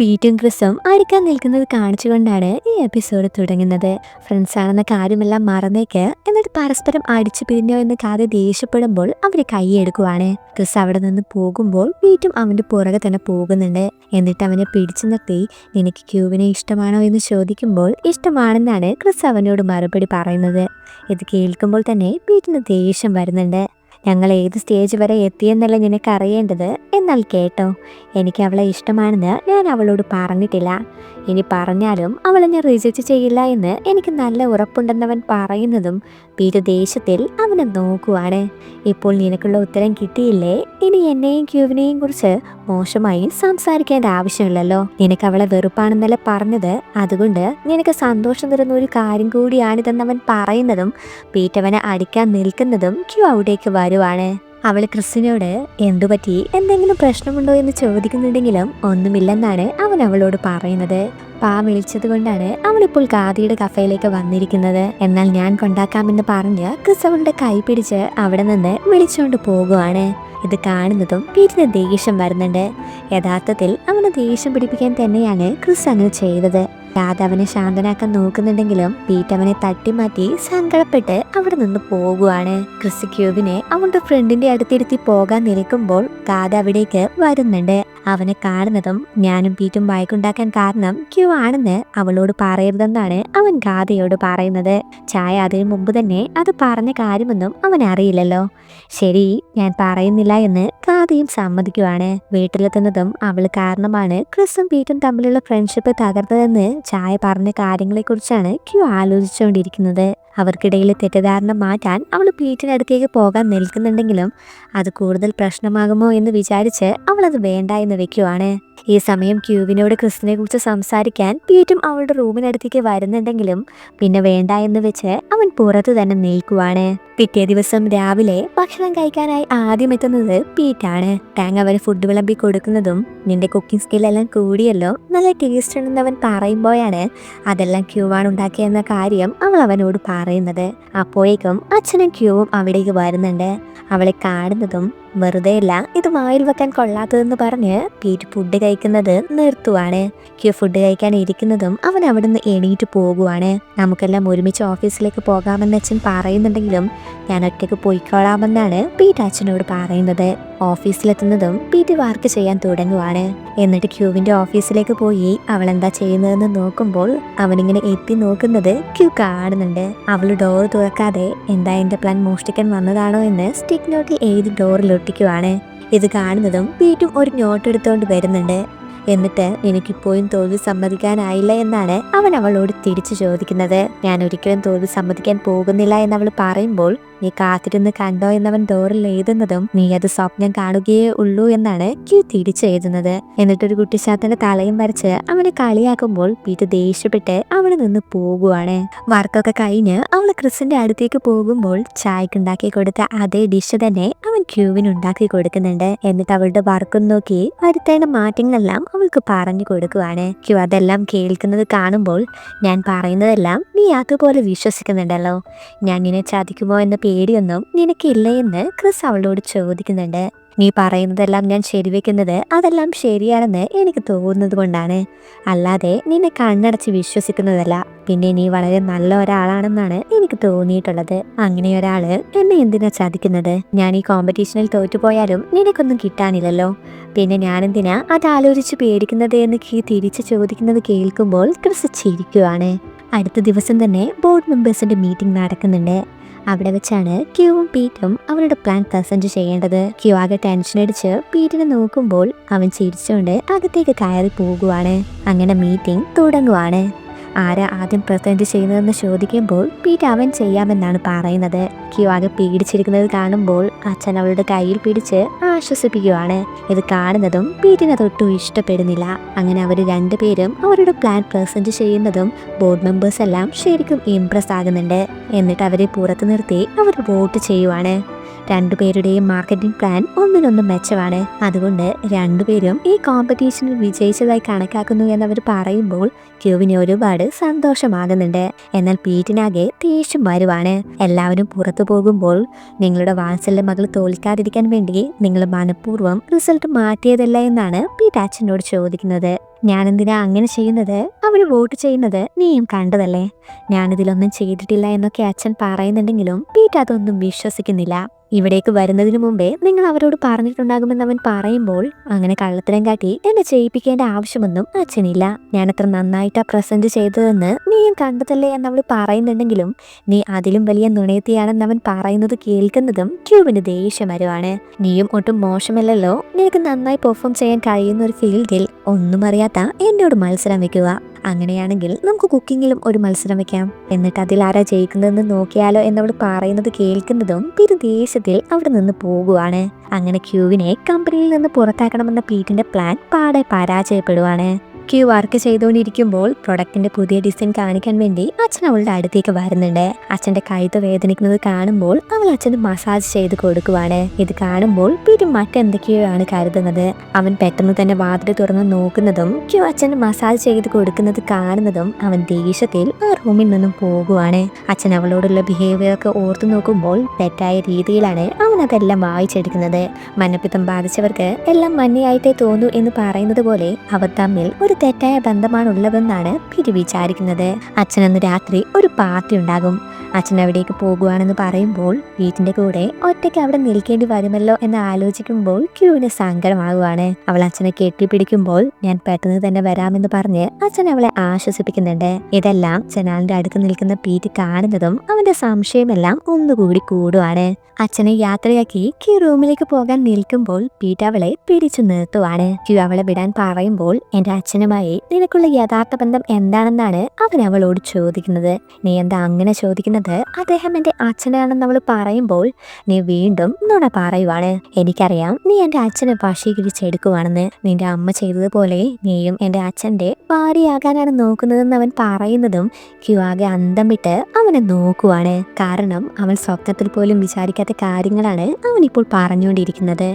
പീറ്റും ക്രിസും അടിക്കാൻ നിൽക്കുന്നത് കാണിച്ചുകൊണ്ടാണ് ഈ എപ്പിസോഡ് തുടങ്ങുന്നത്. ഫ്രണ്ട്സ് ആണെന്ന കാര്യമെല്ലാം മറന്നേക്ക്, എന്നിട്ട് പരസ്പരം അടിച്ചു പിരിഞ്ഞോ എന്ന് കാതെ ദേഷ്യപ്പെടുമ്പോൾ അവര് കൈയെടുക്കുവാണ്. ക്രിസ് അവിടെ നിന്ന് പോകുമ്പോൾ പീറ്റും അവന്റെ പുറകെ തന്നെ പോകുന്നുണ്ട്. എന്നിട്ട് അവനെ പിടിച്ചു നിർത്തി നിനക്ക് ക്യൂവിനെ ഇഷ്ടമാണോ എന്ന് ചോദിക്കുമ്പോൾ ഇഷ്ടമാണെന്നാണ് ക്രിസ് അവനോട് മറുപടി പറയുന്നത്. ഇത് കേൾക്കുമ്പോൾ തന്നെ പീറ്റിന് ദേഷ്യം വരുന്നുണ്ട്. ഞങ്ങൾ ഏത് സ്റ്റേജ് വരെ എത്തിയെന്നല്ല നിനക്ക് അറിയേണ്ടത്. എന്നാൽ കേട്ടോ, എനിക്ക് അവളെ ഇഷ്ടമാണെന്ന് ഞാൻ അവളോട് പറഞ്ഞിട്ടില്ല. ഇനി പറഞ്ഞാലും അവൾ എന്നെ റിജക്റ്റ് ചെയ്യില്ല എന്ന് എനിക്ക് നല്ല ഉറപ്പുണ്ടെന്നവൻ പറയുന്നതും പീറ്റു ദേഷ്യത്തിൽ അവനെ നോക്കുവാണ്. ഇപ്പോൾ നിനക്കുള്ള ഉത്തരം കിട്ടിയില്ലേ? ഇനി എന്നെയും ക്യൂവിനെയും കുറിച്ച് മോശമായി സംസാരിക്കേണ്ട ആവശ്യമില്ലല്ലോ. നിനക്ക് അവളെ വെറുപ്പാണെന്നല്ല പറഞ്ഞത്, അതുകൊണ്ട് നിനക്ക് സന്തോഷം തരുന്ന ഒരു കാര്യം കൂടിയാണിതെന്നവൻ പറയുന്നതും പീറ്റവനെ അടിക്കാൻ നിൽക്കുന്നതും ക്യൂ അവിടേക്ക് വരുവാണ്. അവൾ ക്രിസിനോട് എന്തുപറ്റി, എന്തെങ്കിലും പ്രശ്നമുണ്ടോ എന്ന് ചോദിക്കുന്നുണ്ടെങ്കിലും ഒന്നുമില്ലെന്നാണ് അവൻ അവളോട് പറയുന്നത്. പാ വിളിച്ചത് കൊണ്ടാണ് അവളിപ്പോൾ ഗാദിയുടെ കഫയിലേക്ക് വന്നിരിക്കുന്നത്. എന്നാൽ ഞാൻ കൊണ്ടാക്കാമെന്ന് പറഞ്ഞ് ക്രിസ് അവളുടെ കൈ പിടിച്ച് അവിടെ നിന്ന് വിളിച്ചുകൊണ്ട് പോകുവാണ്. ഇത് കാണുന്നതും പീറ്റിന് ദേഷ്യം വരുന്നുണ്ട്. യഥാർത്ഥത്തിൽ അവനെ ദേഷ്യം പിടിപ്പിക്കാൻ തന്നെയാണ് ക്രിസ് അങ്ങനെ ചെയ്തത്. ഗാദ അവനെ ശാന്തനാക്കാൻ നോക്കുന്നുണ്ടെങ്കിലും പീറ്റ് അവനെ തട്ടിമാറ്റി സങ്കടപ്പെട്ട് അവിടെ നിന്ന് പോകുവാണ്. ക്രിസ് ക്യൂബിനെ അവളുടെ ഫ്രണ്ടിന്റെ അടുത്തിരുത്തി പോകാൻ നിൽക്കുമ്പോൾ ഗാദ അവിടേക്ക് വരുന്നുണ്ട്. അവനെ കാണുന്നതും ഞാനും പീറ്റും വഴക്കുണ്ടാക്കാൻ കാരണം ക്യൂ ആണെന്ന് അവളോട് പറയരുതെന്നാണ് അവൻ ഗാദയോട് പറയുന്നത്. ചായ അതിനു മുമ്പ് തന്നെ അത് പറഞ്ഞ കാര്യമൊന്നും അവൻ അറിയില്ലല്ലോ. ശരി, ഞാൻ പറയുന്നില്ല എന്ന് ഗാദയും സമ്മതിക്കുവാണ്. വീട്ടിലെത്തുന്നതും അവൾ കാരണമാണ് ക്രിസും പീറ്റും തമ്മിലുള്ള ഫ്രണ്ട്ഷിപ്പ് തകർന്നതെന്ന് ചായ പറഞ്ഞ കാര്യങ്ങളെക്കുറിച്ചാണ് ക്യൂ ആലോചിച്ചുകൊണ്ടിരിക്കുന്നത്. അവർക്കിടയിൽ തെറ്റിദ്ധാരണ മാറ്റാൻ അവൾ പീറ്റിനടുത്തേക്ക് പോകാൻ നിൽക്കുന്നുണ്ടെങ്കിലും അത് കൂടുതൽ പ്രശ്നമാകുമോ എന്ന് വിചാരിച്ച് അവൾ അത് വേണ്ട എന്ന് വെക്കുവാണ്. ഈ സമയം ക്യൂവിനോട് ക്രിസിനെ കുറിച്ച് സംസാരിക്കാൻ പീറ്റും അവളുടെ റൂമിനടുത്തേക്ക് വരുന്നുണ്ടെങ്കിലും പിന്നെ വേണ്ട എന്ന് വെച്ച് അവൻ പുറത്തു തന്നെ നിൽക്കുവാണ്. പിറ്റേ ദിവസം രാവിലെ ഭക്ഷണം കഴിക്കാനായി ആദ്യം എത്തുന്നത് പീറ്റാണ്. ടാങ് അവന് ഫുഡ് വിളമ്പി കൊടുക്കുന്നതും നിന്റെ കുക്കിംഗ് സ്കില്ലെല്ലാം കൂടിയല്ലോ, നല്ല ടേസ്റ്റ് ഉണ്ടെന്ന് അവൻ പറയുമ്പോഴാണ് അതെല്ലാം ക്യൂവാണ് ഉണ്ടാക്കിയെന്ന കാര്യം അവൾ അവനോട് പറയുന്നത്. അപ്പോഴേക്കും അച്ഛനും ക്യൂവും അവിടേക്ക് വരുന്നുണ്ട്. അവളെ കാണുന്നതും വെറുതെയല്ല ഇത് വായിൽ വെക്കാൻ കൊള്ളാത്തതെന്ന് പറഞ്ഞ് പീറ്റ് ഫുഡ് കഴിക്കുന്നത് നിർത്തുവാണ്. ക്യൂ ഫുഡ് കഴിക്കാൻ ഇരിക്കുന്നതും അവൻ അവിടെ നിന്ന് എണീറ്റ് പോകുവാണ്. നമുക്കെല്ലാം ഒരുമിച്ച് ഓഫീസിലേക്ക് പോകാമെന്ന് അച്ഛൻ പറയുന്നുണ്ടെങ്കിലും ഞാൻ ഒറ്റയ്ക്ക് പോയിക്കോളാമെന്നാണ് പീറ്റ് അച്ഛനോട് പറയുന്നത്. ഓഫീസിലെത്തുന്നതും പീറ്റ് വർക്ക് ചെയ്യാൻ തുടങ്ങുവാണ്. എന്നിട്ട് ക്യൂവിന്റെ ഓഫീസിലേക്ക് പോയി അവൾ എന്താ ചെയ്യുന്നതെന്ന് നോക്കുമ്പോൾ അവനിങ്ങനെ എത്തി നോക്കുന്നത് ക്യൂ കാണുന്നുണ്ട്. അവൾ ഡോർ തുറക്കാതെ എന്താ എന്റെ പ്ലാൻ മോഷ്ടിക്കാൻ വന്നതാണോ എന്ന് സ്റ്റിക്ക് നോട്ടിൽ എഴുതി ഡോറിൽ ഒട്ടിക്കുവാണ്. ഇത് കാണുന്നതും പീറ്റും ഒരു നോട്ട് എടുത്തുകൊണ്ട് വരുന്നുണ്ട്. എന്നിട്ട് എനിക്കിപ്പോഴും തോൽവി സമ്മതിക്കാനായില്ല എന്നാണ് അവൻ അവളോട് തിരിച്ചു ചോദിക്കുന്നത്. ഞാൻ ഒരിക്കലും തോൽവി സമ്മതിക്കാൻ പോകുന്നില്ല എന്നവൾ പറയുമ്പോൾ നീ കാത്തിരുന്ന് കണ്ടോ എന്നവൻ ഡോറിൽ എഴുതുന്നതും നീ അത് സ്വപ്നം കാണുകയേ ഉള്ളൂ എന്നാണ് ക്യൂ തിരിച്ചു എഴുതുന്നത്. എന്നിട്ടൊരു കുട്ടിശാത്തന്റെ തലയും വരച്ച് അവനെ കളിയാക്കുമ്പോൾ പീറ്റ് ദേഷ്യപ്പെട്ട് അവിടെ നിന്ന് പോകുവാണ്. വർക്കൊക്കെ കഴിഞ്ഞ് അവൾ ക്രിസിന്റെ അടുത്തേക്ക് പോകുമ്പോൾ ചായക്കുണ്ടാക്കി കൊടുത്ത അതേ ഡിഷ് തന്നെ അവൻ ക്യൂവിന് ഉണ്ടാക്കി കൊടുക്കുന്നുണ്ട്. എന്നിട്ട് അവളുടെ വർക്കും നോക്കി വരുത്തേണ്ട മാറ്റങ്ങളെല്ലാം അവൾക്ക് പറഞ്ഞു കൊടുക്കുവാണ്. ക്യൂ അതെല്ലാം കേൾക്കുന്നത് കാണുമ്പോൾ ഞാൻ പറയുന്നതെല്ലാം നീ അതുപോലെ വിശ്വസിക്കുന്നുണ്ടല്ലോ, ഞാൻ നിന്നെ ചതിക്കുമോ എന്ന പേടിയൊന്നും നിനക്കില്ല എന്ന് ക്രിസ് അവളോട് ചോദിക്കുന്നുണ്ട്. നീ പറയുന്നതെല്ലാം ഞാൻ ശരിവെക്കുന്നത് അതെല്ലാം ശരിയാണെന്ന് എനിക്ക് തോന്നുന്നത് കൊണ്ടാണ്, അല്ലാതെ നിന്നെ കണ്ണടച്ച് വിശ്വസിക്കുന്നതല്ല. പിന്നെ നീ വളരെ നല്ല ഒരാളാണെന്നാണ് എനിക്ക് തോന്നിയിട്ടുള്ളത്. അങ്ങനെ ഒരാള് എന്നെ എന്തിനാ ചതിക്കുന്നത്? ഞാൻ ഈ കോമ്പറ്റീഷനിൽ തോറ്റുപോയാലും നിനക്കൊന്നും കിട്ടാനില്ലല്ലോ, പിന്നെ ഞാനെന്തിനാ അതാലോചിച്ച് പേടിക്കുന്നത് എന്ന് തിരിച്ചു ചോദിക്കുന്നത് കേൾക്കുമ്പോൾ ക്രിസ് ചിരിക്കുവാണ്. അടുത്ത ദിവസം തന്നെ ബോർഡ് മെമ്പേഴ്സിന്റെ മീറ്റിംഗ് നടക്കുന്നുണ്ട്. അവിടെ വെച്ചാണ് ക്യൂവും പീറ്റും അവരുടെ പ്ലാൻ പ്രസന്റ് ചെയ്യേണ്ടത്. ക്യൂ ആകെ ടെൻഷൻ അടിച്ച് പീറ്റിനെ നോക്കുമ്പോൾ അവൻ ചിരിച്ചുകൊണ്ട് അകത്തേക്ക് കയറി പോകുവാണ്. അങ്ങനെ മീറ്റിംഗ് തുടങ്ങുവാണ്. ആരാ ആദ്യം പ്രസന്റ് ചെയ്യുന്നതെന്ന് ചോദിക്കുമ്പോൾ പീറ്റ് അവൻ ചെയ്യാമെന്നാണ് പറയുന്നത്. ക്യൂ ആകെ പേടിച്ചിരിക്കുന്നത് കാണുമ്പോൾ അച്ഛൻ അവളുടെ കയ്യിൽ പിടിച്ച് ആശ്വസിപ്പിക്കുവാണ്. ഇത് കാണുന്നതും പീറ്റിന് അതൊട്ടും ഇഷ്ടപ്പെടുന്നില്ല. അങ്ങനെ അവർ രണ്ടുപേരും അവരുടെ പ്ലാൻ പ്രസന്റ് ചെയ്യുന്നതും ബോർഡ് മെമ്പേഴ്സ് എല്ലാം ശരിക്കും ഇംപ്രസ് ആകുന്നുണ്ട്. എന്നിട്ട് അവരെ പുറത്തു നിർത്തി അവർ വോട്ട് ചെയ്യുവാണ്. രണ്ടുപേരുടെയും മാർക്കറ്റിംഗ് പ്ലാൻ ഒന്നിനൊന്നും മെച്ചമാണ്. അതുകൊണ്ട് രണ്ടുപേരും ഈ കോമ്പറ്റീഷനിൽ വിജയിച്ചതായി കണക്കാക്കുന്നു എന്നവർ പറയുമ്പോൾ ക്യൂവിന് ഒരുപാട് സന്തോഷമാകുന്നുണ്ട്. എന്നാൽ പീറ്റിനാകെ ദേഷ്യം വരുവാണ്. എല്ലാവരും പുറത്തു പോകുമ്പോൾ നിങ്ങളുടെ വാത്സല്യ മകൾ തോൽക്കാതിരിക്കാൻ വേണ്ടി നിങ്ങൾ മനഃപൂർവ്വം റിസൾട്ട് മാറ്റിയതല്ല എന്നാണ് പീറ്റ് അച്ഛനോട് ചോദിക്കുന്നത്. ഞാനെന്തിനാ അങ്ങനെ ചെയ്യുന്നത്, അവന് വോട്ട് ചെയ്യുന്നത് നീയും കണ്ടതല്ലേ, ഞാനിതിലൊന്നും ചെയ്തിട്ടില്ല എന്നൊക്കെ അച്ഛൻ പറയുന്നുണ്ടെങ്കിലും പീറ്റ് അതൊന്നും വിശ്വസിക്കുന്നില്ല. ഇവിടേക്ക് വരുന്നതിന് മുമ്പേ നിങ്ങൾ അവരോട് പറഞ്ഞിട്ടുണ്ടാകുമെന്ന് അവൻ പറയുമ്പോൾ അങ്ങനെ കള്ളത്തരം കാട്ടി എന്നെ ചെയ്യിപ്പിക്കേണ്ട ആവശ്യമൊന്നും അച്ഛനില്ല, ഞാനത്ര നന്നായിട്ടാ പ്രസന്റ് ചെയ്തതെന്ന് നീയും കണ്ടതല്ലേ എന്നവൾ പറയുന്നുണ്ടെങ്കിലും നീ അതിലും വലിയ നുണയത്തിയാണെന്ന് അവൻ പറയുന്നത് കേൾക്കുന്നതും ക്യൂവിന് ദേഷ്യം വരുവാണ്. നീയും ഒട്ടും മോശമല്ലല്ലോ, നിനക്ക് നന്നായി പെർഫോം ചെയ്യാൻ കഴിയുന്ന ഒരു ഫീൽഡിൽ ഒന്നും അറിയാത്ത എന്നോട് മത്സരം വെക്കുക. അങ്ങനെയാണെങ്കിൽ നമുക്ക് കുക്കിങ്ങിലും ഒരു മത്സരം വെക്കാം, എന്നിട്ട് അതിൽ ആരാ ജയിക്കുന്നതെന്ന് നോക്കിയാലോ എന്നവൾ പറയുന്നത് കേൾക്കുന്നതും ദേഷ്യത്തിൽ അവിടെ നിന്ന് പോകുവാണ്. അങ്ങനെ ക്യൂവിനെ കമ്പനിയിൽ നിന്ന് പുറത്താക്കണമെന്ന പീറ്റിന്റെ പ്ലാൻ പാടെ പരാജയപ്പെടുവാണ്. ക്യൂ വർക്ക് ചെയ്തുകൊണ്ടിരിക്കുമ്പോൾ പ്രൊഡക്റ്റിന്റെ പുതിയ ഡിസൈൻ കാണിക്കാൻ വേണ്ടി അച്ഛൻ അവളുടെ അടുത്തേക്ക് വരുന്നുണ്ട്. അച്ഛന്റെ കഴുത്ത് വേദനിക്കുന്നത് കാണുമ്പോൾ അവൾ അച്ഛന് മസാജ് ചെയ്ത് കൊടുക്കുവാണ്. ഇത് കാണുമ്പോൾ പീറ്റ് മറ്റെന്തൊക്കെയോ ആണ് കരുതുന്നത്. അവൻ പെട്ടെന്ന് തന്നെ വാതിൽ തുറന്ന് നോക്കുന്നതും ക്യൂ അച്ഛന് മസാജ് ചെയ്ത് കൊടുക്കുന്നത് കാണുന്നതും അവൻ ദേഷ്യത്തിൽ ആ റൂമിൽ നിന്നും പോകുവാണ്. അച്ഛൻ അവളോടുള്ള ബിഹേവിയർ ഒക്കെ ഓർത്തു നോക്കുമ്പോൾ തെറ്റായ രീതിയിലാണ് അവൻ അതെല്ലാം വായിച്ചെടുക്കുന്നത്. മഞ്ഞപ്പിത്തം ബാധിച്ചവർക്ക് എല്ലാം മഞ്ഞയായിട്ടേ തോന്നൂ എന്ന് പറയുന്നത് പോലെ അവർ തമ്മിൽ ഒരു തെറ്റായ ബന്ധമാണുള്ളതെന്നാണ് പീറ്റ് വിചാരിക്കുന്നത്. അച്ഛനന്ന് രാത്രി ഒരു പാർട്ടി ഉണ്ടാകും. അച്ഛൻ അവിടേക്ക് പോകുവാണെന്ന് പറയുമ്പോൾ വീട്ടിന്റെ കൂടെ ഒറ്റയ്ക്ക് അവിടെ നിൽക്കേണ്ടി വരുമല്ലോ എന്ന് ആലോചിക്കുമ്പോൾ ക്യൂവിന് സങ്കടമാകുവാണ്. അവൾ അച്ഛനെ കെട്ടിപ്പിടിക്കുമ്പോൾ ഞാൻ പെട്ടെന്ന് തന്നെ വരാമെന്ന് പറഞ്ഞ് അച്ഛൻ അവളെ ആശ്വസിപ്പിക്കുന്നുണ്ട്. ഇതെല്ലാം ജനാലിന്റെ അടുത്ത് നിൽക്കുന്ന പീറ്റ് കാണുന്നതും അവന്റെ സംശയമെല്ലാം ഒന്നുകൂടി കൂടുവാണ്. അച്ഛനെ യാത്രയാക്കി ക്യൂ റൂമിലേക്ക് പോകാൻ നിൽക്കുമ്പോൾ പീറ്റ് അവളെ പിടിച്ചു നിർത്തുവാണ്. ക്യൂ അവളെ വിടാൻ പറയുമ്പോൾ എന്റെ അച്ഛനുമായി നിനക്കുള്ള യഥാർത്ഥ ബന്ധം എന്താണെന്നാണ് അവൻ അവളോട് ചോദിക്കുന്നത്. നീ എന്താ അങ്ങനെ ചോദിക്കുന്നത്, അദ്ദേഹം എന്റെ അച്ഛനാണെന്ന് അവൾ പറയുമ്പോൾ നീ വീണ്ടും നുണ പറയുവാണ്. എനിക്കറിയാം നീ എന്റെ അച്ഛനെ വശീകരിച്ചെടുക്കുവാണെന്ന്. നിന്റെ അമ്മ ചെയ്തതുപോലെ നീയും എന്റെ അച്ഛന്റെ ഭാര്യയാകാനാണ് നോക്കുന്നതെന്ന് അവൻ പറയുന്നതും ക്യൂ ആകെ അന്തം വിട്ട് അവനെ നോക്കുവാണ്. കാരണം അവൻ സ്വപ്നത്തിൽ പോലും വിചാരിക്കാത്ത കാര്യങ്ങളാണ് അവൻ ഇപ്പോൾ പറഞ്ഞുകൊണ്ടിരിക്കുന്നത്.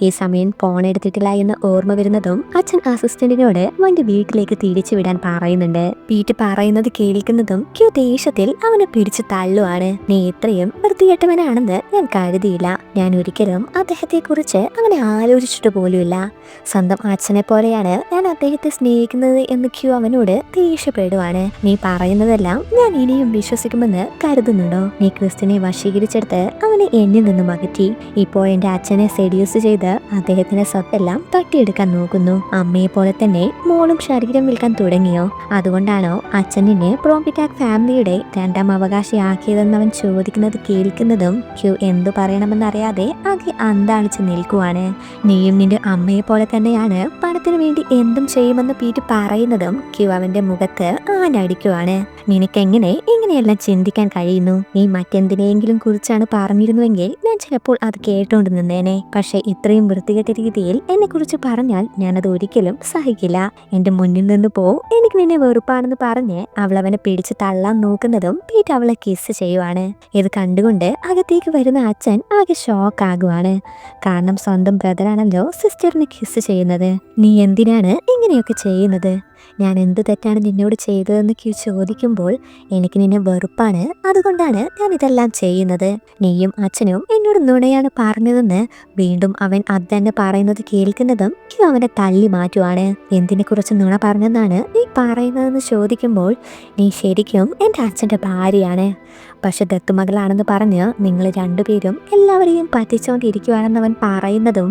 ഈ സമയം ഫോൺ എടുത്തിട്ടില്ല എന്ന് ഓർമ്മ വരുന്നതും അച്ഛൻ അസിസ്റ്റന്റിനോട് വണ്ടി വീട്ടിലേക്ക് തിരിച്ചു വിടാൻ പറയുന്നുണ്ട്. പീറ്റ് പറയുന്നത് കേൾക്കുന്നതും ക്യൂ ദേഷ്യത്തിൽ അവനെ പിടിച്ചു തള്ളുവാണ്. നീ ഇത്രയും വൃത്തികെട്ടവനാണെന്ന് ഞാൻ കരുതിയില്ല. ഞാൻ ഒരിക്കലും അദ്ദേഹത്തെ കുറിച്ച് അങ്ങനെ ആലോചിച്ചിട്ട് പോലുമില്ല. സ്വന്തം അച്ഛനെ പോലെയാണ് ഞാൻ അദ്ദേഹത്തെ സ്നേഹിക്കുന്നത് എന്ന് ക്യൂ അവനോട് ദേഷ്യപ്പെടുവാണ്. നീ പറയുന്നതെല്ലാം ഞാൻ ഇനിയും വിശ്വസിക്കുമെന്ന് കരുതുന്നുണ്ടോ? നീ ക്രിസ്റ്റിനെ വശീകരിച്ചെടുത്ത് അവനെ എന്നിൽ നിന്നും അകറ്റി. ഇപ്പോൾ എന്റെ അച്ഛനെ സെഡ്യൂസ് ചെയ്ത് അദ്ദേഹത്തിന്റെ സ്വത്തെല്ലാം തട്ടിയെടുക്കാൻ നോക്കുന്നു. അമ്മയെ പോലെ തന്നെ മോളും ശരീരം വിൽക്കാൻ തുടങ്ങിയോ? അതുകൊണ്ടാണോ അച്ഛൻ നിന്നെ പ്രോംപിറ്റാക് ഫാമിലിയുടെ രണ്ടാം അവകാശിയാക്കിയതെന്ന് അവൻ ചോദിക്കുന്നത് കേൾക്കുന്നതും ക്യൂ എന്തു പറയണമെന്നറിയാതെ ആകെ അന്താളിച്ച് നിൽക്കുവാണ്. നീയും നിന്റെ അമ്മയെ പോലെ തന്നെയാണ് പണത്തിനു വേണ്ടി എന്തും ചെയ്യുമെന്ന് പീറ്റ് പറയുന്നതും ക്യൂ അവന്റെ മുഖത്ത് ആനടിക്കുവാണ്. നിനക്കെങ്ങനെ ഇങ്ങനെയെല്ലാം ചിന്തിക്കാൻ കഴിയുന്നു? നീ മറ്റെന്തിനെങ്കിലും കുറിച്ചാണ് പറഞ്ഞിരുന്നുവെങ്കിൽ ഞാൻ ചിലപ്പോൾ അത് കേട്ടോണ്ട് നിന്നേനെ. പക്ഷെ ഇത്രയും വൃത്തികെട്ട രീതിയിൽ എന്നെ കുറിച്ച് പറഞ്ഞാൽ ഞാനത് ഒരിക്കലും സഹിക്കില്ല. എന്റെ മുന്നിൽ നിന്ന് പോ, എനിക്ക് നിന്നെ വെറുപ്പാണെന്ന് പറഞ്ഞ് അവൾ അവനെ പിടിച്ച് തള്ളാൻ നോക്കുന്നതും പീറ്റ് അവളെ കിസ് ചെയ്യുവാണ്. ഇത് കണ്ടുകൊണ്ട് അകത്തേക്ക് വരുന്ന അച്ഛൻ ആകെ ഷോക്ക് ആകുവാണ്. കാരണം സ്വന്തം ബ്രദറാണല്ലോ സിസ്റ്ററിനെ കിസ് ചെയ്യുന്നത്. നീ എന്തിനാണ് ഇങ്ങനെയൊക്കെ ചെയ്യുന്നത്? ഞാൻ എന്ത് തെറ്റാണ് നിന്നോട് ചെയ്തതെന്ന് ക്യൂ ചോദിക്കുമ്പോൾ എനിക്ക് നിന്നെ വെറുപ്പാണ്, അതുകൊണ്ടാണ് ഞാൻ ഇതെല്ലാം ചെയ്യുന്നത്. നീയും അച്ഛനും എന്നോട് നുണയാണ് പറഞ്ഞതെന്ന് വീണ്ടും അവൻ അത് തന്നെ പറയുന്നത് കേൾക്കുന്നതും ക്യൂ അവനെ തള്ളി മാറ്റുവാണ്. എന്തിനെ കുറിച്ച് നുണ പറഞ്ഞെന്നാണ് നീ പറയുന്നതെന്ന് ചോദിക്കുമ്പോൾ നീ ശരിക്കും എൻ്റെ അച്ഛൻ്റെ ഭാര്യയാണ്, പക്ഷെ ദത്തുമകളാണെന്ന് പറഞ്ഞ് നിങ്ങൾ രണ്ടുപേരും എല്ലാവരെയും പറ്റിച്ചുകൊണ്ടിരിക്കുകയാണെന്ന് അവൻ പറയുന്നതും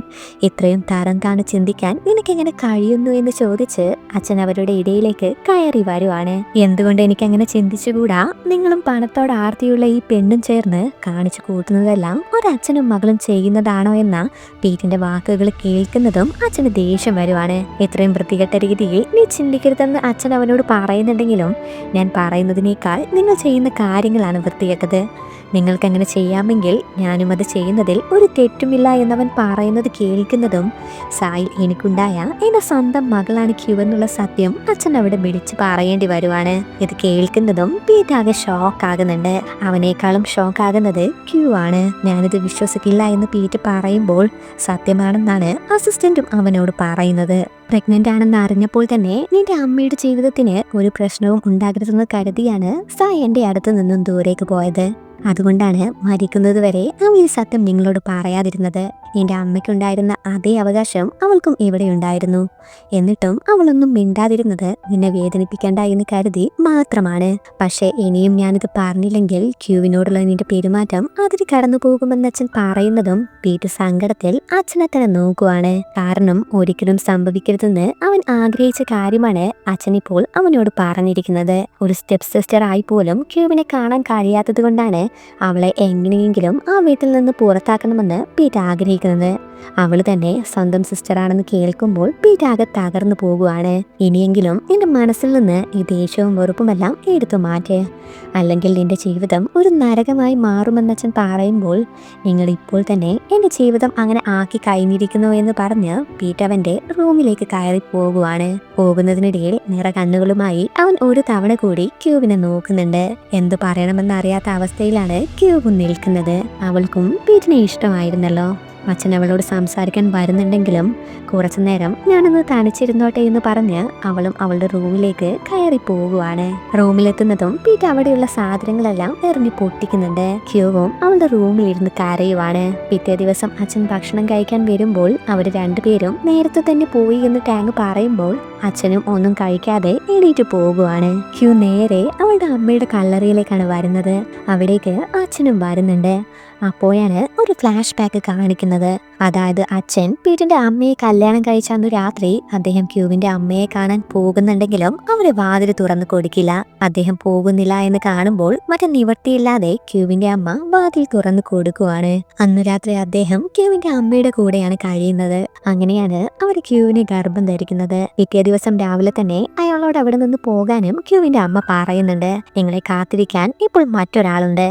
ഇത്രയും തരം താണ് ചിന്തിക്കാൻ നിനക്കെങ്ങനെ കഴിയുന്നു എന്ന് ചോദിച്ച് അച്ഛൻ അവരുടെ ഇടയിലേക്ക് കയറി വരുവാണ്. എന്തുകൊണ്ട് എനിക്കങ്ങനെ ചിന്തിച്ചുകൂടാ? നിങ്ങളും പണത്തോട് ആർത്തിയുള്ള ഈ പെണ്ണും ചേർന്ന് കാണിച്ചു കൂട്ടുന്നതെല്ലാം ഒരച്ഛനും മകളും ചെയ്യുന്നതാണോ എന്ന പീറ്റിന്റെ വാക്കുകൾ കേൾക്കുന്നതും അച്ഛന് ദേഷ്യം വരുവാണ്. ഇത്രയും വൃത്തികെട്ട രീതിയിൽ നീ ചിന്തിക്കരുതെന്ന് അച്ഛൻ അവനോട് പറയുന്നുണ്ടെങ്കിലും ഞാൻ പറയുന്നതിനേക്കാൾ നിങ്ങൾ ചെയ്യുന്ന കാര്യങ്ങളാണ് വൃത്തികെട്ടത്. നിങ്ങൾക്കങ്ങനെ ചെയ്യാമെങ്കിൽ ഞാനും അത് ചെയ്യുന്നതിൽ ഒരു തെറ്റുമില്ല എന്നവൻ പറയുന്നത് കേൾക്കുന്നതും സായിൽ എനിക്കുണ്ടായ എന്റെ സ്വന്തം മകളാണ് ക്യൂ എന്നുള്ള സത്യം അച്ഛൻ അവിടെ വിളിച്ച് പറയേണ്ടി വരുവാണ്. ഇത് കേൾക്കുന്നതും പീറ്റ് ആകെ ഷോക്ക് ആകുന്നുണ്ട്. അവനേക്കാളും ഷോക്ക് ആകുന്നത് ക്യൂ ആണ്. ഞാനിത് വിശ്വസിക്കില്ല എന്ന് പീറ്റ് പറയുമ്പോൾ സത്യമാണെന്നാണ് അസിസ്റ്റന്റും അവനോട് പറയുന്നത്. പ്രഗ്നന്റ് ആണെന്ന് അറിഞ്ഞപ്പോൾ തന്നെ നിന്റെ അമ്മയുടെ ജീവിതത്തിന് ഒരു പ്രശ്നവും ഉണ്ടാകരുതെന്ന് കരുതിയാണ് സായ് എന്റെ അടുത്ത് നിന്നും ദൂരേക്ക് പോയത്. അതുകൊണ്ടാണ് മരിക്കുന്നത് വരെ അവൾ ഈ സത്യം നിങ്ങളോട് പറയാതിരുന്നത്. എൻ്റെ അമ്മയ്ക്കുണ്ടായിരുന്ന അതേ അവകാശം അവൾക്കും ഇവിടെ ഉണ്ടായിരുന്നു. എന്നിട്ടും അവളൊന്നും മിണ്ടാതിരുന്നത് നിന്നെ വേദനിപ്പിക്കണ്ട എന്ന് കരുതി മാത്രമാണ്. പക്ഷേ ഇനിയും ഞാനിത് പറഞ്ഞില്ലെങ്കിൽ ക്യൂവിനോടുള്ള നിന്റെ പെരുമാറ്റം അതിന് കടന്നു പോകുമെന്ന് അച്ഛൻ പറയുന്നതും പീറ്റ് സങ്കടത്തിൽ അച്ഛനെ തന്നെ നോക്കുവാണ്. കാരണം ഒരിക്കലും സംഭവിക്കരുതെന്ന് അവൻ ആഗ്രഹിച്ച കാര്യമാണ് അച്ഛൻ ഇപ്പോൾ അവനോട് പറഞ്ഞിരിക്കുന്നത്. ഒരു സ്റ്റെപ്പ് സിസ്റ്റർ ആയി പോലും ക്യൂവിനെ കാണാൻ കഴിയാത്തത് കൊണ്ടാണ് അവളെ എങ്ങനെയെങ്കിലും ആ വീട്ടിൽ നിന്ന് പുറത്താക്കണമെന്ന് പീറ്റ് ആഗ്രഹിക്കുന്നത്. അവൾ തന്നെ സ്വന്തം സിസ്റ്ററാണെന്ന് കേൾക്കുമ്പോൾ പീറ്റ് ആകെ തകർന്നു പോകുവാണ്. ഇനിയെങ്കിലും നിന്റെ മനസ്സിൽ നിന്ന് ഈ ദേഷ്യവും വെറുപ്പുമെല്ലാം എടുത്തു മാറ്റ്, അല്ലെങ്കിൽ നിന്റെ ജീവിതം ഒരു നരകമായി മാറുമെന്നച്ഛൻ പറയുമ്പോൾ നിങ്ങൾ ഇപ്പോൾ തന്നെ എൻ്റെ ജീവിതം അങ്ങനെ ആക്കി കഴിഞ്ഞിരിക്കുന്നു എന്ന് പറഞ്ഞ് പീറ്റ് അവൻ്റെ റൂമിലേക്ക് കയറി പോകുന്നതിനിടയിൽ നിറ കണ്ണുകളുമായി അവൻ ഒരു തവണ കൂടി ക്യൂവിനെ നോക്കുന്നുണ്ട്. എന്തു പറയണമെന്നറിയാത്ത അവസ്ഥയിലാണ് ക്യൂവ് നിൽക്കുന്നത്. അവൾക്കും പീറ്റിനെ ഇഷ്ടമായിരുന്നല്ലോ. അച്ഛൻ അവളോട് സംസാരിക്കാൻ വരുന്നുണ്ടെങ്കിലും കുറച്ചു നേരം ഞാനൊന്ന് തനിച്ചിരുന്നോട്ടെ എന്ന് പറഞ്ഞ് അവളും അവളുടെ റൂമിലേക്ക് കയറി പോകുവാണ്. റൂമിലെത്തുന്നതും പീറ്റ് അവിടെയുള്ള സാധനങ്ങളെല്ലാം എറിഞ്ഞു പൊട്ടിക്കുന്നുണ്ട്. ക്യൂവും അവളുടെ റൂമിലിരുന്ന് കരയുവാണ്. പിറ്റേ ദിവസം അച്ഛൻ ഭക്ഷണം കഴിക്കാൻ വരുമ്പോൾ അവർ രണ്ടുപേരും നേരത്തെ തന്നെ പോയി എന്ന് ടാങ് പറയുമ്പോൾ അച്ഛനും ഒന്നും കഴിക്കാതെ എണീറ്റ് പോകുവാണ്. ക്യൂ നേരെ അവളുടെ അമ്മയുടെ കല്ലറയിലേക്കാണ് വരുന്നത്. അവിടേക്ക് അച്ഛനും വരുന്നുണ്ട്. അപ്പോഴാണ് ഒരു ഫ്ലാഷ് ബാക്ക് കാണിക്കുന്നത്. അതായത് അച്ഛൻ പീറ്റിന്റെ അമ്മയെ കല്യാണം കഴിച്ച അന്ന് രാത്രി അദ്ദേഹം ക്യൂവിന്റെ അമ്മയെ കാണാൻ പോകുന്നുണ്ടെങ്കിലും അവര് വാതിൽ തുറന്നു കൊടുക്കില്ല. അദ്ദേഹം പോകുന്നില്ല എന്ന് കാണുമ്പോൾ മറ്റേ നിവർത്തിയില്ലാതെ ക്യൂവിന്റെ അമ്മ വാതിൽ തുറന്നു കൊടുക്കുവാണ്. അന്നു രാത്രി അദ്ദേഹം ക്യൂവിന്റെ അമ്മയുടെ കൂടെയാണ് കഴിയുന്നത്. അങ്ങനെയാണ് അവർ ക്യൂവിനെ ഗർഭം ധരിക്കുന്നത്. പിറ്റേ ദിവസം രാവിലെ തന്നെ അയാളോട് അവിടെ നിന്ന് പോകാനും ക്യൂവിന്റെ അമ്മ പറയുന്നുണ്ട്. നിങ്ങളെ കാത്തിരിക്കാൻ ഇപ്പോൾ മറ്റൊരാളുണ്ട്.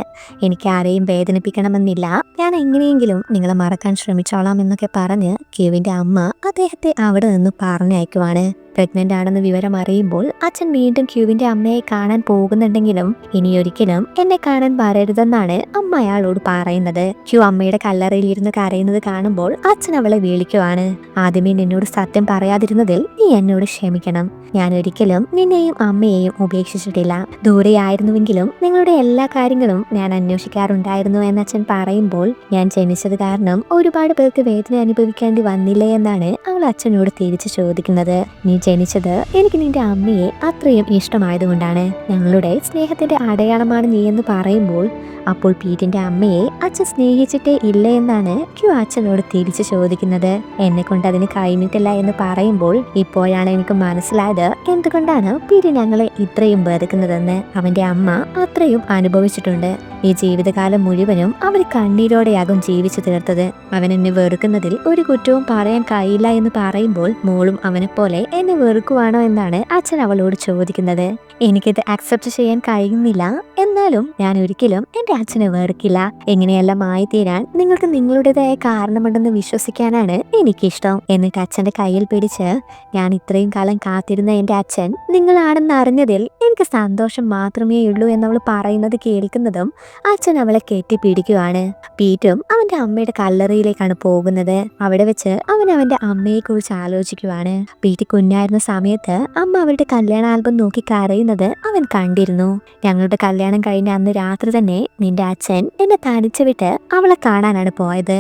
എനിക്ക് ആരെയും വേദനിപ്പിക്കണമെന്നില്ല. ഞാൻ എങ്ങനെയെങ്കിലും നിങ്ങളെ മറക്കാൻ ശ്രമിച്ചോളാം എന്നൊക്കെ പറഞ്ഞ് ക്യൂവിന്റെ അമ്മ അദ്ദേഹത്തെ അവിടെ നിന്ന് പറഞ്ഞയക്കുവാണ്. പ്രഗ്നന്റ് ആണെന്ന് വിവരം അറിയുമ്പോൾ അച്ഛൻ വീണ്ടും ക്യൂവിന്റെ അമ്മയെ കാണാൻ പോകുന്നുണ്ടെങ്കിലും ഇനിയൊരിക്കലും എന്നെ കാണാൻ വരരുതെന്നാണ് അമ്മ അയാളോട് പറയുന്നത്. ക്യൂ അമ്മയുടെ കല്ലറയിൽ ഇരുന്ന് കരയുന്നത് കാണുമ്പോൾ അച്ഛൻ അവളെ വിളിക്കുവാണ്. ആദ്യമേ നിന്നോട് സത്യം പറയാതിരുന്നതിൽ നീ എന്നോട് ക്ഷമിക്കണം. ഞാൻ ഒരിക്കലും നിന്നെയും അമ്മയെയും ഉപേക്ഷിച്ചിട്ടില്ല. ദൂരെയായിരുന്നുവെങ്കിലും നിങ്ങളുടെ എല്ലാ കാര്യങ്ങളും ഞാൻ അന്വേഷിക്കാറുണ്ടായിരുന്നു എന്ന് അച്ഛൻ പറയുമ്പോൾ ഞാൻ ജനിച്ചത് കാരണം ഒരുപാട് പേർക്ക് വേദന അനുഭവിക്കേണ്ടി വന്നില്ലേ എന്നാണ് അവൾ അച്ഛനോട് തിരിച്ചു ചോദിക്കുന്നത്. നീ ജനിച്ചത് എനിക്ക് നിന്റെ അമ്മയെ അത്രയും ഇഷ്ടമായതുകൊണ്ടാണ്. ഞങ്ങളുടെ സ്നേഹത്തിന്റെ അടയാളമാണ് നീ എന്ന് പറയുമ്പോൾ അപ്പോൾ പീറ്റിന്റെ അമ്മയെ അച്ഛൻ സ്നേഹിച്ചിട്ടേ ഇല്ല എന്നാണ് ക്യൂ അച്ഛനോട് തിരിച്ചു ചോദിക്കുന്നത്. എന്നെ കൊണ്ട് അതിന് കഴിഞ്ഞിട്ടില്ല എന്ന് പറയുമ്പോൾ ഇപ്പോഴാണ് എനിക്ക് മനസ്സിലായത് എന്തുകൊണ്ടാണ് പീറ്റ് ഞങ്ങളെ ഇത്രയും വെറുക്കുന്നതെന്ന്. അവന്റെ അമ്മ അത്രയും അനുഭവിച്ചിട്ടുണ്ട്. ഈ ജീവിതകാലം മുഴുവനും അവർ കണ്ണീരോടെയാകും ജീവിച്ചു തീർത്തത്. അവൻ എന്നെ വെറുക്കുന്നതിൽ ഒരു കുറ്റവും പറയാൻ കഴിയില്ല എന്ന് പറയുമ്പോൾ മോളും അവനെ പോലെ എന്നെ വെറുക്കുവാണോ എന്നാണ് അച്ഛൻ അവളോട് ചോദിക്കുന്നത്. എനിക്കിത് അക്സെപ്റ്റ് ചെയ്യാൻ കഴിയുന്നില്ല. എന്നാലും ഞാൻ ഒരിക്കലും എന്റെ അച്ഛനെ വെറുക്കില്ല. എങ്ങനെയെല്ലാം ആയിത്തീരാൻ നിങ്ങൾക്ക് നിങ്ങളുടേതായ കാരണമുണ്ടെന്ന് വിശ്വസിക്കാനാണ് എനിക്കിഷ്ടം. എന്നിട്ട് അച്ഛന്റെ കയ്യിൽ പിടിച്ച് ഞാൻ ഇത്രയും കാലം കാത്തിരുന്ന എന്റെ അച്ഛൻ നിങ്ങളാണെന്ന് അറിഞ്ഞതിൽ എനിക്ക് സന്തോഷം മാത്രമേ ഉള്ളൂ എന്നവൾ പറയുന്നത് കേൾക്കുന്നതും അച്ഛൻ അവളെ കെട്ടിപ്പിടിക്കുവാണ്. പീറ്റും അവന്റെ അമ്മയുടെ കല്ലറയിലേക്കാണ് പോകുന്നത്. അവിടെ വെച്ച് അവൻ അവന്റെ അമ്മയെ കുറിച്ച് ആലോചിക്കുവാണ്. പീറ്റ് കുഞ്ഞായിരുന്ന സമയത്ത് അമ്മ അവരുടെ കല്യാണ ആൽബം നോക്കി കരയുന്നത് അവൻ കണ്ടിരുന്നു. ഞങ്ങളുടെ കല്യാണം കഴിഞ്ഞ അന്ന് രാത്രി തന്നെ നിന്റെ അച്ഛൻ എന്നെ തനിച്ചു വിട്ട് അവളെ കാണാനാണ് പോയത്.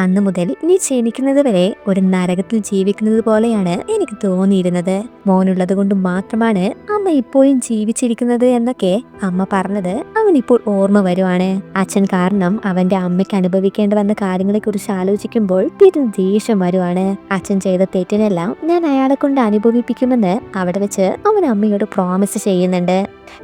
അന്നു മുതൽ നീ ജനിക്കുന്നത് വരെ ഒരു നരകത്തിൽ ജീവിക്കുന്നത് പോലെയാണ് എനിക്ക് തോന്നിയിരുന്നത്. മോനുള്ളത് കൊണ്ട് മാത്രമാണ് അമ്മ ഇപ്പോഴും ജീവിച്ചിരിക്കുന്നത് എന്നൊക്കെ അമ്മ പറഞ്ഞത് അവനിപ്പോൾ ഓർമ്മ വരുവാണ്. അച്ഛൻ കാരണം അവന്റെ അമ്മയ്ക്ക് അനുഭവിക്കേണ്ടി വന്ന കാര്യങ്ങളെ കുറിച്ച് ആലോചിക്കുമ്പോൾ പീറ്റിന് ദേഷ്യം വരുവാണ്. അച്ഛൻ ചെയ്ത തെറ്റിനെല്ലാം ഞാൻ അയാളെ കൊണ്ട് അനുഭവിപ്പിക്കുമെന്ന് അവിടെ വെച്ച് അവൻ അമ്മയോട് പ്രോമിസ് ചെയ്യുന്നുണ്ട്.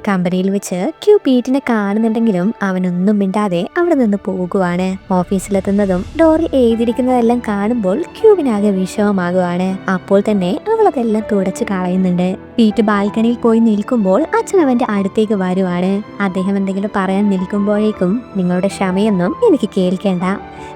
കമ്പനിയിൽ വെച്ച് ക്യൂ പീറ്റിനെ കാണുന്നുണ്ടെങ്കിലും അവനൊന്നും മിണ്ടാതെ അവിടെ നിന്ന് പോകുവാണ്. ഓഫീസിലെത്തുന്നതും ഡോറിൽ എഴുതിയിരിക്കുന്നതെല്ലാം കാണുമ്പോൾ ക്യൂവിനാകെ വിഷമമാകുവാണ്. അപ്പോൾ തന്നെ അവൾ അതെല്ലാം തുടച്ചു കളയുന്നുണ്ട്. പീറ്റ് ബാൽക്കണിയിൽ പോയി നിൽക്കുമ്പോൾ അച്ഛൻ അവന്റെ അടുത്തേക്ക് വരുവാണ്. അദ്ദേഹം എന്തെങ്കിലും പറയാൻ നിൽക്കുമ്പോഴേക്കും നിങ്ങളുടെ ക്ഷമയൊന്നും എനിക്ക് കേൾക്കേണ്ട.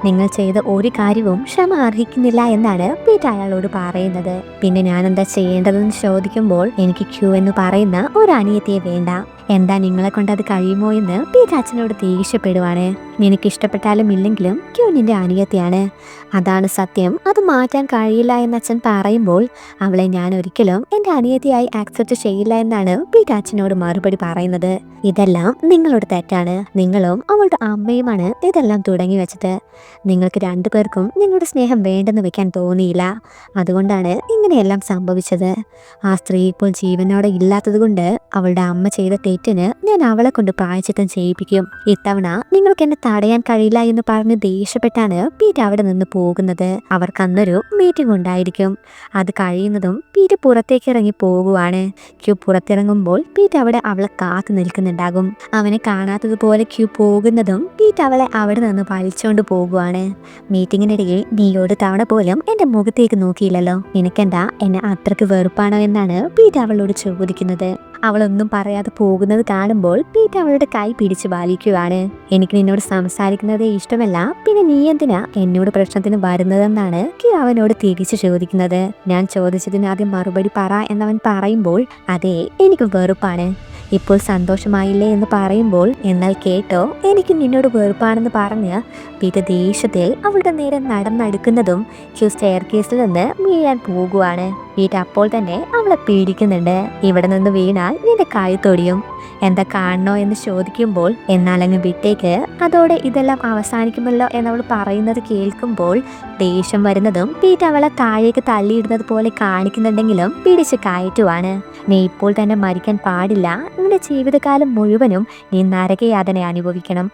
നിങ്ങൾ ചെയ്ത ഒരു കാര്യവും ക്ഷമ അർഹിക്കുന്നില്ല എന്നാണ് പീറ്റ് അയാളോട് പറയുന്നത്. പിന്നെ ഞാൻ എന്താ ചെയ്യേണ്ടതെന്ന് ചോദിക്കുമ്പോൾ എനിക്ക് ക്യൂ എന്ന് പറയുന്ന ഒരു അനിയത്തിയെ വേണ്ട. എന്താ നിങ്ങളെ കൊണ്ട് അത് കഴിയുമോ എന്ന് പീറ്റർ അച്ഛനോട് ദേഷ്യപ്പെടുവാണ്. നിനക്ക് ഇഷ്ടപ്പെട്ടാലും ഇല്ലെങ്കിലും ക്യൂ നിന്റെ അനിയത്തിയാണ്, അതാണ് സത്യം, അത് മാറ്റാൻ കഴിയില്ല എന്ന് അച്ഛൻ പറയുമ്പോൾ അവളെ ഞാൻ ഒരിക്കലും എൻ്റെ അനിയത്തിയായി ആക്സെപ്റ്റ് ചെയ്യില്ല എന്നാണ് പീറ്റർ അച്ഛനോട് മറുപടി പറയുന്നത്. ഇതെല്ലാം നിങ്ങളുടെ തെറ്റാണ്, നിങ്ങളും അവളുടെ അമ്മയുമാണ് ഇതെല്ലാം തുടങ്ങി വെച്ചത്. നിങ്ങൾക്ക് രണ്ടുപേർക്കും നിങ്ങളുടെ സ്നേഹം വേണ്ടെന്ന് വെക്കാൻ തോന്നിയില്ല, അതുകൊണ്ടാണ് ഇങ്ങനെയെല്ലാം സംഭവിച്ചത്. ആ സ്ത്രീ ഇപ്പോൾ ജീവനോടെ ഇല്ലാത്തത് കൊണ്ട് അവളുടെ അമ്മ ചെയ്ത തെറ്റിന് ഞാൻ അവളെ കൊണ്ട് പ്രായച്ചിത്തം ചെയ്യിപ്പിക്കും. ഇത്തവണ നിങ്ങൾക്ക് എന്നെ തടയാൻ കഴിയില്ല എന്ന് പറഞ്ഞ് ദേഷ്യപ്പെട്ടാണ് പീറ്റർ അവിടെ നിന്ന് പോകുന്നത്. അവർക്ക് അന്നൊരു മീറ്റിംഗ് ഉണ്ടായിരിക്കും. അത് കഴിയുന്നതും പീറ്റർ പുറത്തേക്ക് ഇറങ്ങി പോകുവാണ്. ക്യൂ പുറത്തിറങ്ങുമ്പോൾ പീറ്റർ അവിടെ അവളെ കാത്തു നിൽക്കുന്നുണ്ടാകും. അവനെ കാണാത്തതുപോലെ ക്യൂ പോകുന്നതും പീറ്റർ അവളെ അവിടെ നിന്ന് വലിച്ചോണ്ട് പോകുവാണ്. മീറ്റിങ്ങിനിടയിൽ നീ ഒരു തവണ പോലും എന്റെ മുഖത്തേക്ക് നോക്കിയില്ലല്ലോ, നിനക്കെന്താ എന്നെ അത്രക്ക് വെറുപ്പാണോ എന്നാണ് പീറ്റർ അവളോട് ചോദിക്കുന്നത്. അവളൊന്നും പറയാതെ പോകുന്നത് കാണുമ്പോൾ പീറ്റർ അവളുടെ കൈ പിടിച്ച് വലിക്കുകയാണ്. എനിക്ക് നിന്നോട് സംസാരിക്കുന്നതേ ഇഷ്ടമല്ല, പിന്നെ നീ എന്തിനാ എന്നോട് പ്രശ്നത്തിന് വരുന്നതെന്നാണ് ക്യൂ അവനോട് തിരിച്ചു ചോദിക്കുന്നത്. ഞാൻ ചോദിച്ചതിന് ആദ്യം മറുപടി പറ എന്നവൻ പറയുമ്പോൾ അതെ, എനിക്ക് വെറുപ്പാണ്. ഇപ്പോൾ സന്തോഷമായില്ലേ എന്ന് പറയുമ്പോൾ എന്നാൽ കേട്ടോ, എനിക്ക് നിന്നോട് വെറുപ്പാണെന്ന് പറഞ്ഞ് പീറ്റർ ദേഷ്യത്തിൽ അവളുടെ നേരെ നടന്നടുക്കുന്നതും ക്യൂ സ്റ്റെയർ കേസിൽ നിന്ന് വീഴാൻ പോകുവാണ്. പീറ്റർ അപ്പോൾ തന്നെ അവളെ പേടിക്കുന്നുണ്ട്. ഇവിടെ നിന്ന് വീണാൽ നിന്റെ കഴുത്തൊടിയും, എന്താ കാണണോ എന്ന് ചോദിക്കുമ്പോൾ എന്നാലങ്ങ് വിട്ടേക്ക്, അതോടെ ഇതെല്ലാം അവസാനിക്കുമല്ലോ എന്നവൾ പറയുന്നത് കേൾക്കുമ്പോൾ ദേഷ്യം വരുന്നതും പീറ്റർ അവളെ താഴേക്ക് തള്ളിയിടുന്നത് പോലെ കാണിക്കുന്നുണ്ടെങ്കിലും പിടിച്ച് കയറ്റുവാണ്. നീ ഇപ്പോൾ തന്നെ മരിക്കാൻ പാടില്ല, നിന്റെ ജീവിതകാലം മുഴുവനും നീ നരകയാതന അനുഭവിക്കണം,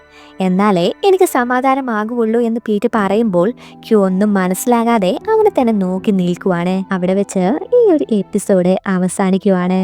എന്നാലേ എനിക്ക് സമാധാനമാകുള്ളൂ എന്ന് പീറ്റർ പറയുമ്പോൾ ക്യൂ ഒന്നും മനസ്സിലാകാതെ അവനെ തന്നെ നോക്കി നിൽക്കുവാണ്. അവിടെ വെച്ച് ഈ ഒരു എപ്പിസോഡ് അവസാനിക്കുവാണ്.